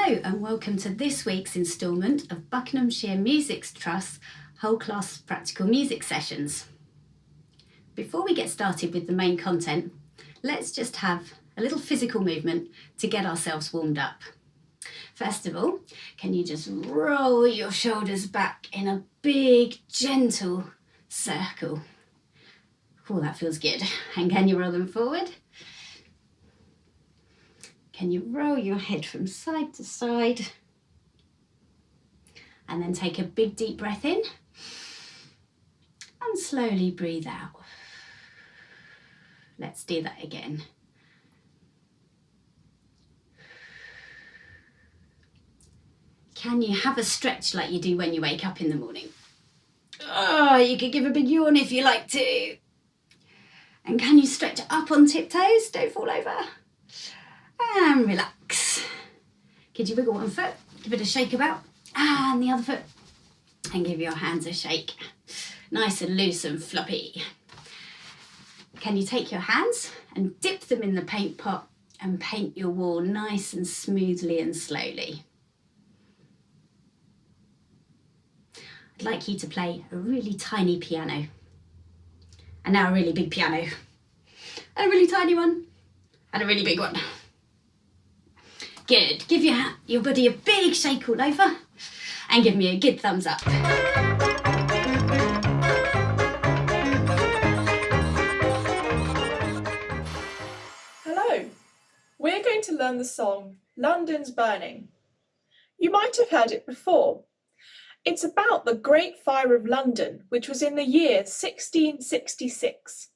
Hello and welcome to this week's instalment of Buckinghamshire Music Trust's whole class practical music sessions. Before we get started with the main content, let's just have a little physical movement to get ourselves warmed up. First of all, can you just roll your shoulders back in a big, gentle circle? Oh, that feels good. And can you roll them forward? Can you roll your head from side to side? And then take a big deep breath in and slowly breathe out. Let's do that again. Can you have a stretch like you do when you wake up in the morning? Oh, you could give a big yawn if you like to. And can you stretch up on tiptoes? Don't fall over. And relax. Could you wiggle one foot, give it a shake about, and the other foot, and give your hands a shake. Nice and loose and floppy. Can you take your hands and dip them in the paint pot and paint your wall nice and smoothly and slowly? I'd like you to play a really tiny piano, and now a really big piano, and a really tiny one, and a really big one. Good. Give your body a big shake all over and give me a good thumbs up. Hello. We're going to learn the song London's Burning. You might have heard it before. It's about the Great Fire of London, which was in the year 1666.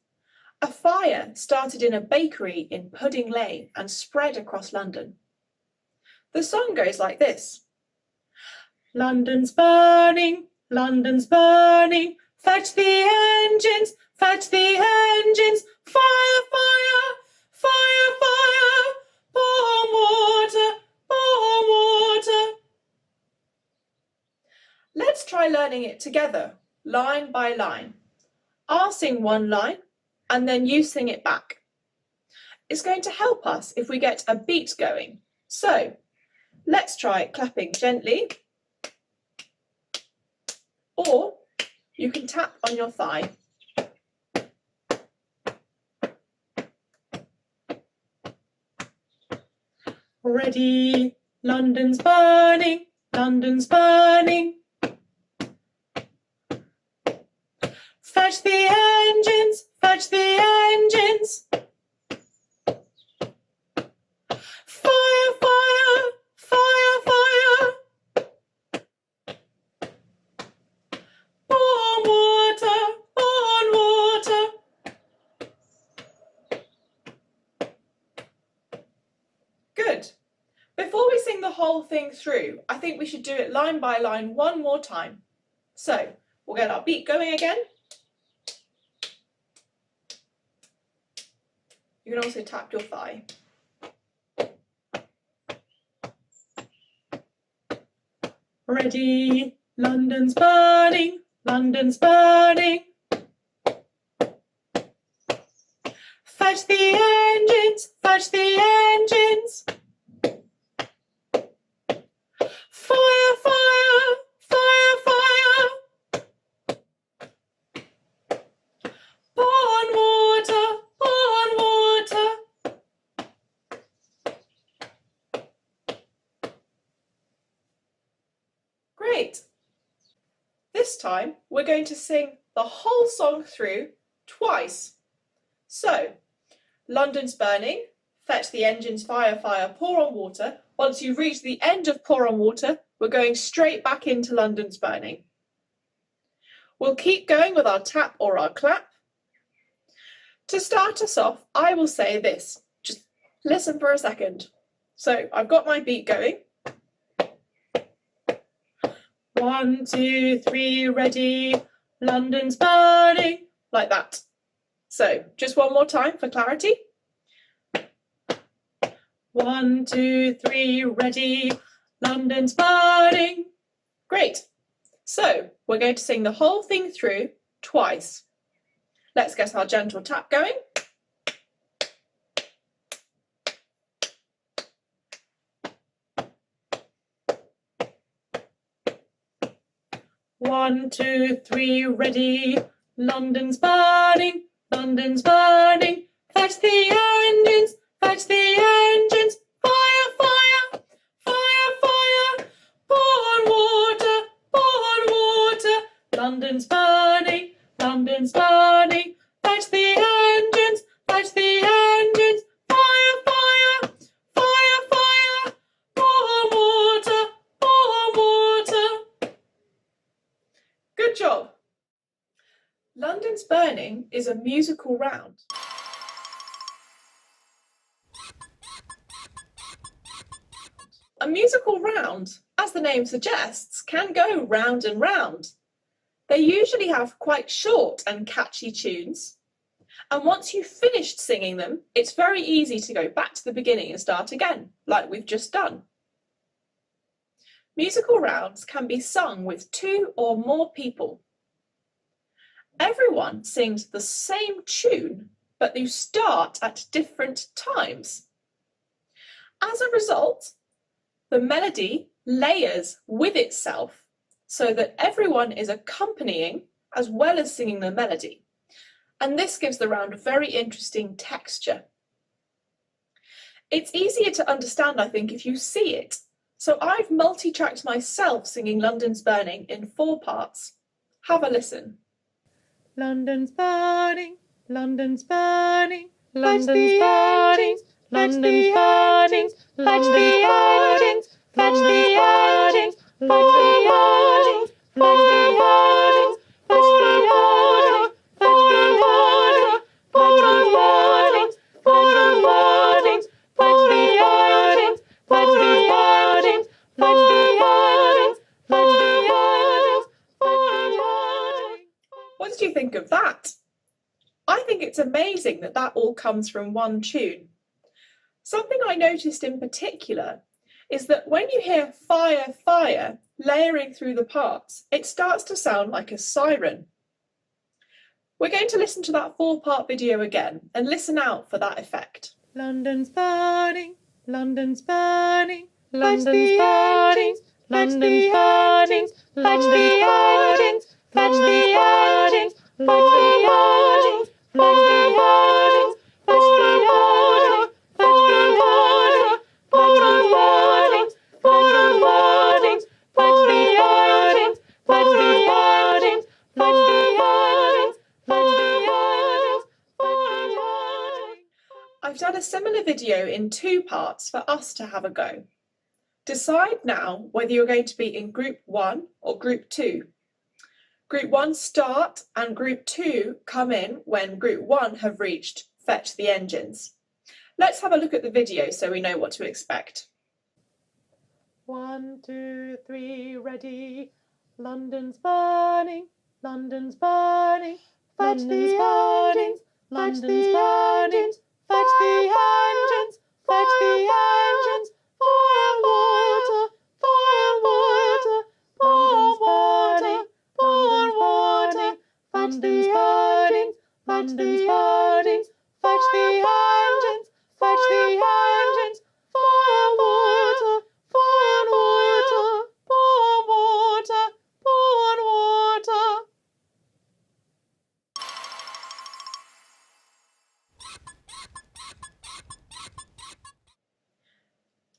A fire started in a bakery in Pudding Lane and spread across London. The song goes like this. London's burning, London's burning, fetch the engines, fire, fire, fire, fire, pour water, pour water. Let's try learning it together, line by line. I'll sing one line and then you sing it back. It's going to help us if we get a beat going. So, let's try clapping gently, or you can tap on your thigh. Ready, London's burning, London's burning. Fetch the engines, fetch the engines. Fire, fire, fire, fire. Pour water, pour water. Good. Before we sing the whole thing through, I think we should do it line by line one more time. So, we'll get our beat going again. You can also tap your thigh. Ready, London's burning, London's burning. Fetch the engines, fetch the engines. Fire, fire, fire, fire. Pour water, pour water. Great. This time we're going to sing the whole song through twice. So, London's burning, fetch the engines, fire, fire, pour on water. Once you've reached the end of pour on water, we're going straight back into London's burning. We'll keep going with our tap or our clap. To start us off, I will say this. Just listen for a second. So, I've got my beat going. 1, 2, 3, ready, London's burning, like that. So, just one more time for clarity. 1, 2, 3, ready, London's burning. Great. So, we're going to sing the whole thing through twice. Let's get our gentle tap going. 1, 2, 3, ready. London's burning, London's burning. Fetch the engines, fetch the engines. Fire, fire, fire, fire. Pour on water, pour on water. London's burning, London's burning. Fetch the engines, fetch the engines. Fire, fire, fire, fire. Pour on water, pour on water. Good job. London's Burning is a musical round. A musical round, as the name suggests, can go round and round. They usually have quite short and catchy tunes, and once you've finished singing them, it's very easy to go back to the beginning and start again, like we've just done. Musical rounds can be sung with 2 or more people. Everyone sings the same tune, but you start at different times. As a result, the melody layers with itself so that everyone is accompanying as well as singing the melody. And this gives the round a very interesting texture. It's easier to understand, I think, if you see it. So I've multi-tracked myself singing London's Burning in 4 parts. Have a listen. London's burning, London's burning, London's burning, London's burning, London's burning, London's burning, London's burning, London's burning, What did you think of that? I think it's amazing that that all comes from one tune. Something I noticed in particular is that when you hear fire, fire layering through the parts, it starts to sound like a siren. We're going to listen to that 4-part video again and listen out for that effect. London's burning, London's burning, London's burning, London's burning, London's burning, London's burning, London's burning, London's burning, London's burning, I've done a similar video in 2 parts for us to have a go. Decide now whether you're going to be in group 1 or group 2. Group 1 start and group 2 come in when group 1 have reached fetch the engines. Let's have a look at the video so we know what to expect. 1, 2, 3, ready. London's burning, London's burning. Fetch the engines, fetch the engines, fetch the engines, fetch the engines. Pour water, pour water, pour water, pour water. Fetch the engines, fetch the engines, fetch the engines, fetch the engines. Pour water, pour water, pour water, pour water.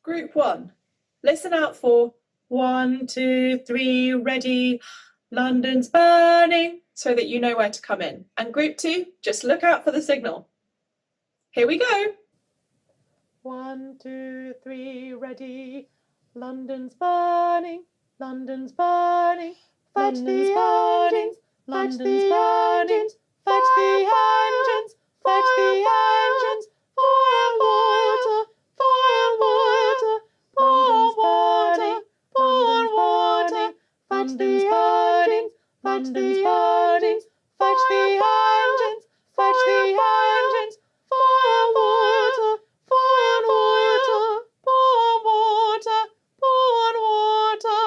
Group 1. Listen out for 1, 2, 3, ready. London's burning, so that you know where to come in. And group 2, just look out for the signal. Here we go. 1, 2, 3, ready. London's burning, London's burning. Fetch the engines, fetch the engines, fetch the engines, fetch the engines. Pour water, pour water, pour water, pour water. Fetch the engines, fetch the engines, fetch the engines, fetch the engines. Pour water, pour water, pour water, pour water.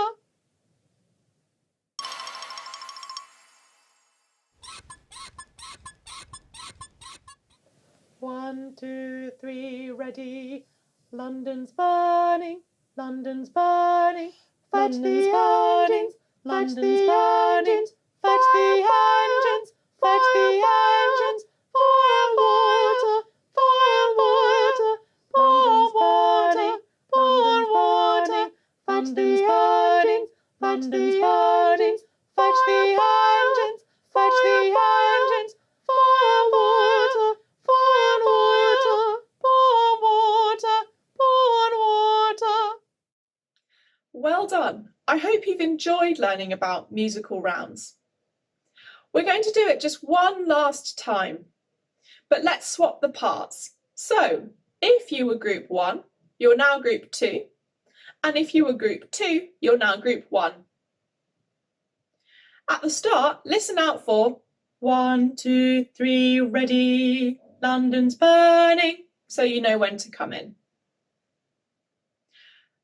One, 2, 3, ready. London's burning, London's burning. Fetch the engines, fetch the engines, fetch the engines, fetch the engines, fire and water, fire and water, pour water, pour water, fetch the engines, fetch the engines, fetch the engines, fetch the engines, fire and water, fire and water, pour water, pour water. Well done. I hope you've enjoyed learning about musical rounds. We're going to do it just one last time, but let's swap the parts. So, if you were group 1, you're now group 2, and if you were group 2, you're now group 1. At the start, listen out for 1, 2, 3, ready, London's burning, so you know when to come in.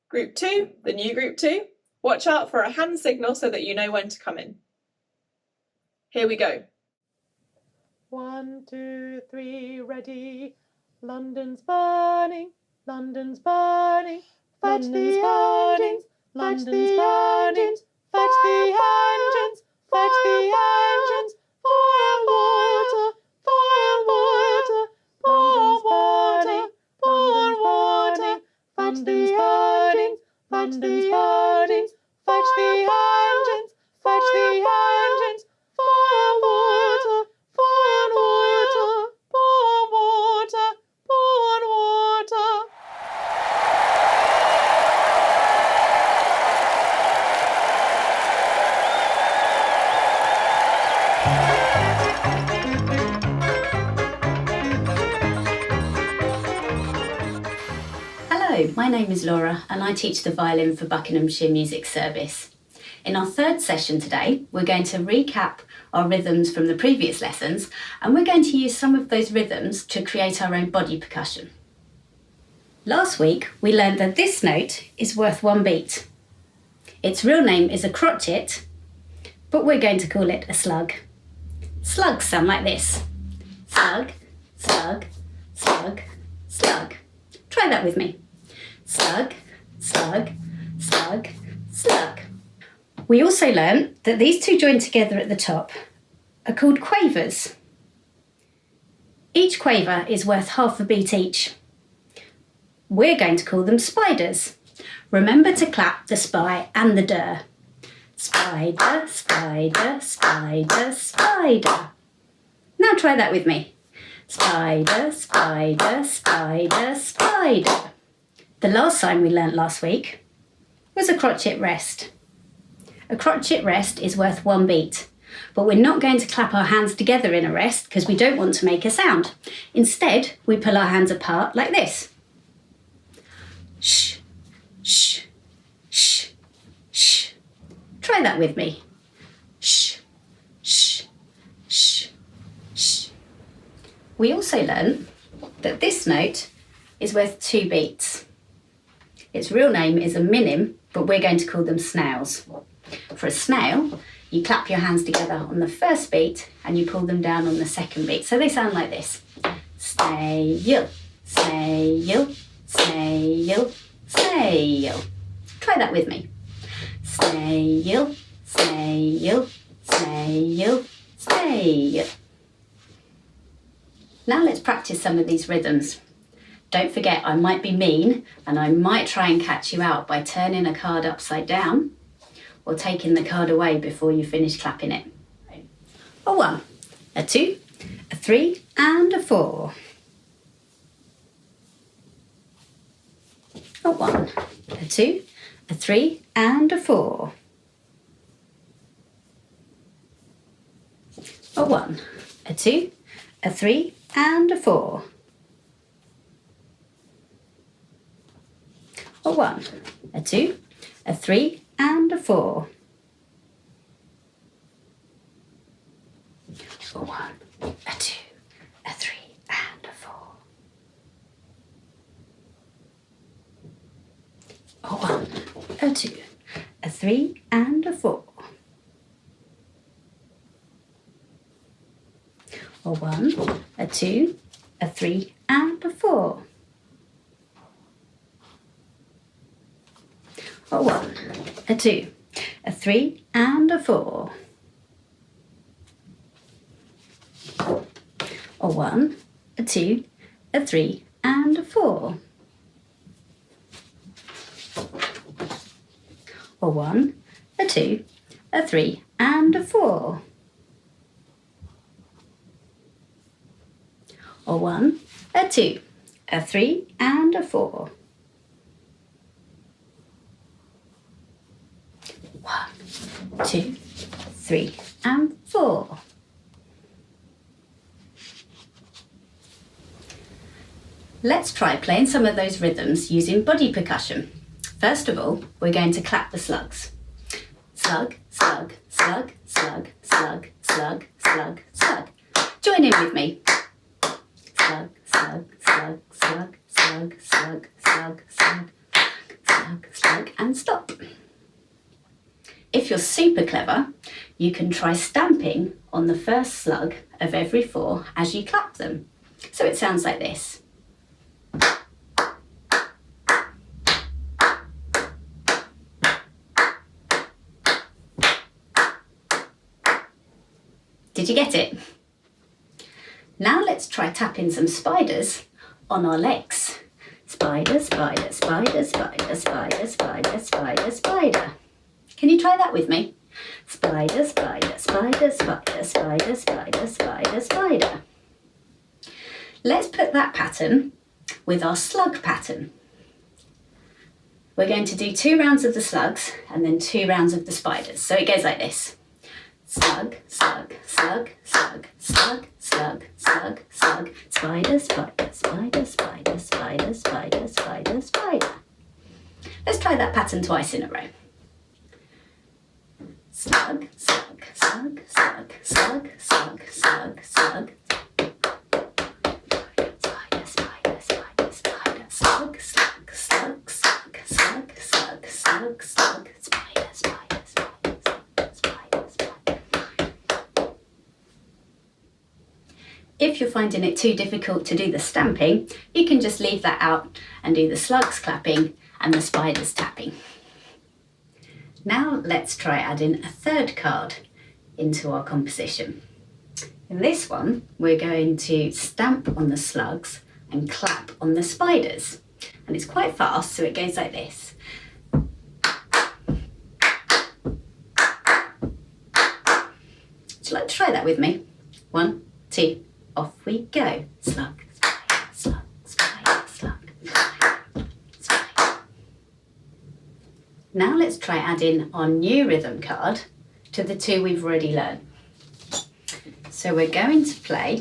Group 2, the new group 2, watch out for a hand signal so that you know when to come in. Here we go. 1, 2, 3, ready, London's burning, London's burning, fetch the engines, fetch the engines, fetch the engines, fetch the engines, fire and water, fire and water, pour water, pour water, fetch the engines, fetch the engines, fetch the engines, fetch the engines, fire and water, fire and water, pour water, pour water. Hello, my name is Laura and I teach the violin for Buckinghamshire Music Service. In our third session today, we're going to recap our rhythms from the previous lessons and we're going to use some of those rhythms to create our own body percussion. Last week, we learned that this note is worth 1 beat. Its real name is a crotchet, but we're going to call it a slug. Slugs sound like this. Slug, slug, slug, slug. Try that with me. Slug, slug, slug, slug. We also learned that these two joined together at the top are called quavers. Each quaver is worth half a beat each. We're going to call them spiders. Remember to clap the spy and the der. Spider, spider, spider, spider. Now try that with me. Spider, spider, spider, spider. The last sign we learnt last week was a crotchet rest. A crotchet rest is worth 1 beat, but we're not going to clap our hands together in a rest because we don't want to make a sound. Instead, we pull our hands apart like this. Shh, shh, shh, shh. Try that with me. Shh, shh, shh, shh. We also learn that this note is worth 2 beats. Its real name is a minim, but we're going to call them snails. For a snail, you clap your hands together on the first beat and you pull them down on the second beat. So they sound like this. Snail, snail, snail, snail. Try that with me. Snail, snail, snail, snail. Now let's practice some of these rhythms. Don't forget, I might be mean and I might try and catch you out by turning a card upside down or taking the card away before you finish clapping it. A 1, a 2, a 3 and a 4. A 1, a 2, a 3 and a 4. A 1, a 2, a 3 and a 4. A 1, a 2, a 3 and a 4. A 1, a 2, a 3 and a 4. A 1, a 2, a 3 and a 4. A 1, a 2, a 3 and a 4. A 1, a 2, a 3 and a 4. A 1, a 2, a 3 and a 4. A 1, a 2, a 3 and a 4. A 1, a 2, a 3 and a 4. 1, 2, 3 and 4. Let's try playing some of those rhythms using body percussion. First of all, we're going to clap the slugs. Slug, slug, slug, slug, slug, slug, slug, slug. Join in with me. Slug, slug, slug, slug, slug, slug, slug, slug, slug, slug, and stop. If you're super clever, you can try stamping on the first slug of every 4 as you clap them. So it sounds like this. Did you get it? Now let's try tapping some spiders on our legs. Spider, spider, spider, spider, spider, spider, spider, spider. Can you try that with me? Spider, spider, spider, spider, spider, spider, spider, spider. Let's put that pattern with our slug pattern. We're going to do 2 rounds of the slugs and then 2 rounds of the spiders. So it goes like this. Slug, slug, slug, slug, slug, slug, slug, slug, spider, spider, spider, spider, spider, spider, spider, spider. Let's try that pattern twice in a row. Slug, slug, slug, slug, slug, slug, slug, slug. Spider, spider, spider, spider, slug, slug, slug, slug, slug, slug, slug, slug, spider, spider, spider, spider, spider. If you're finding it too difficult to do the stamping, you can just leave that out and do the slugs clapping and the spiders tapping. Now let's try adding a 3rd card into our composition. In this one, we're going to stamp on the slugs and clap on the spiders. And it's quite fast, so it goes like this. Would you like to try that with me? 1, 2, off we go. Slug, spider, slug, spider, slug, spider, spider. Now let's try adding our new rhythm card to the 2 we've already learned. So we're going to play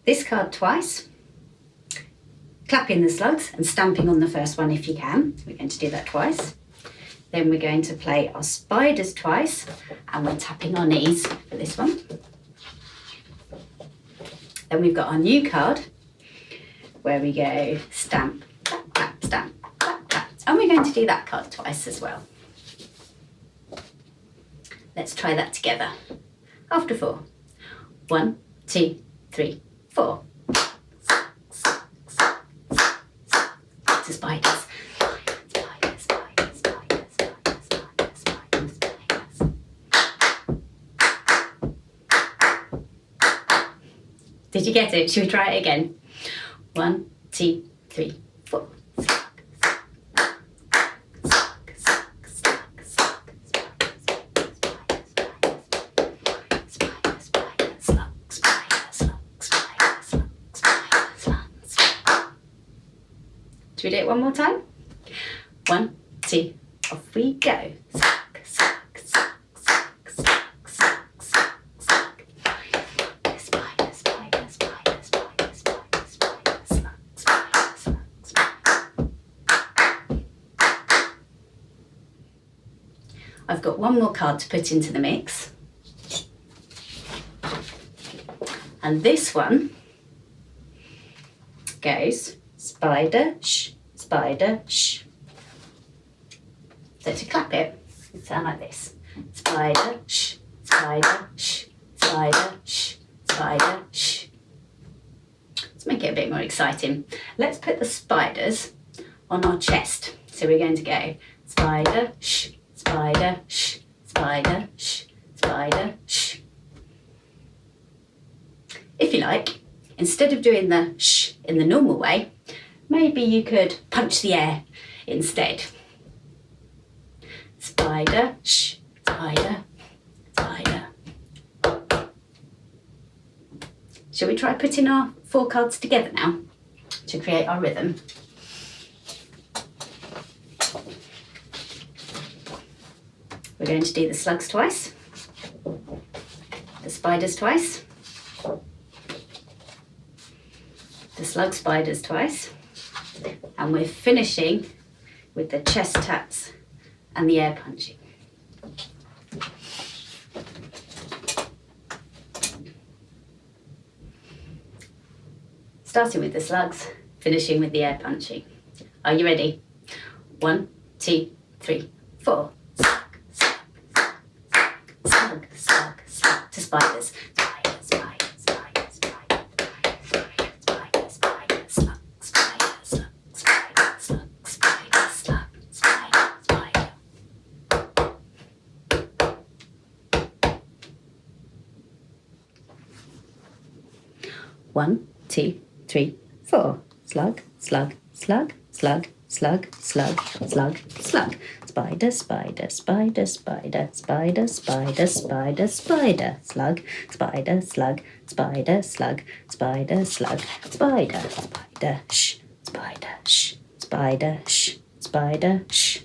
this card twice, clapping the slugs and stamping on the first one if you can. We're going to do that twice. Then we're going to play our spiders twice and we're tapping our knees for this one. Then we've got our new card where we go stamp, clap, clap, stamp, clap, clap. And we're going to do that card twice as well. Let's try that together. After 4. 1, 2, 3, 4. To spiders. Spiders, spiders, spiders, spiders, spiders, spiders, spiders. Did you get it? Should we try it again? 1, 2, 3, 4. Should we do it one more time? 1, 2, off we go. Slug, slug, slug, slug, slug, slug, slug. Spider, spider, spider, spider, spider, spider, slug, spider, slug, spider. I've got one more card to put into the mix. And this one goes spider, shh, spider, shh. So to clap it, it sounds like this. Spider, shh, spider, shh, spider, shh, spider, shh. Let's make it a bit more exciting. Let's put the spiders on our chest. So we're going to go spider, shh, spider, shh, spider, shh, spider, shh. If you like, instead of doing the shh in the normal way, maybe you could punch the air instead. Spider, shh, spider, spider. Shall we try putting our 4 cards together now to create our rhythm? We're going to do the slugs twice, the spiders twice, the slug spiders twice, and we're finishing with the chest taps and the air punching. Starting with the slugs, finishing with the air punching. Are you ready? 1, 2, 3, 4. Slug, slug, slug to spiders. Spider, spider, spider, spider, spider, spider, spider, slug, spider, slug, spider, slug, spider, slug, spider, spider. One, 2, 3, 4. Slug, slug, slug, slug, slug, slug, slug, slug. Spider, spider, spider, spider, spider, spider, spider, spider. Slug, spider, slug, spider, slug, spider, slug, spider. Spider, shh, spider, shh, spider, shh, spider, shh.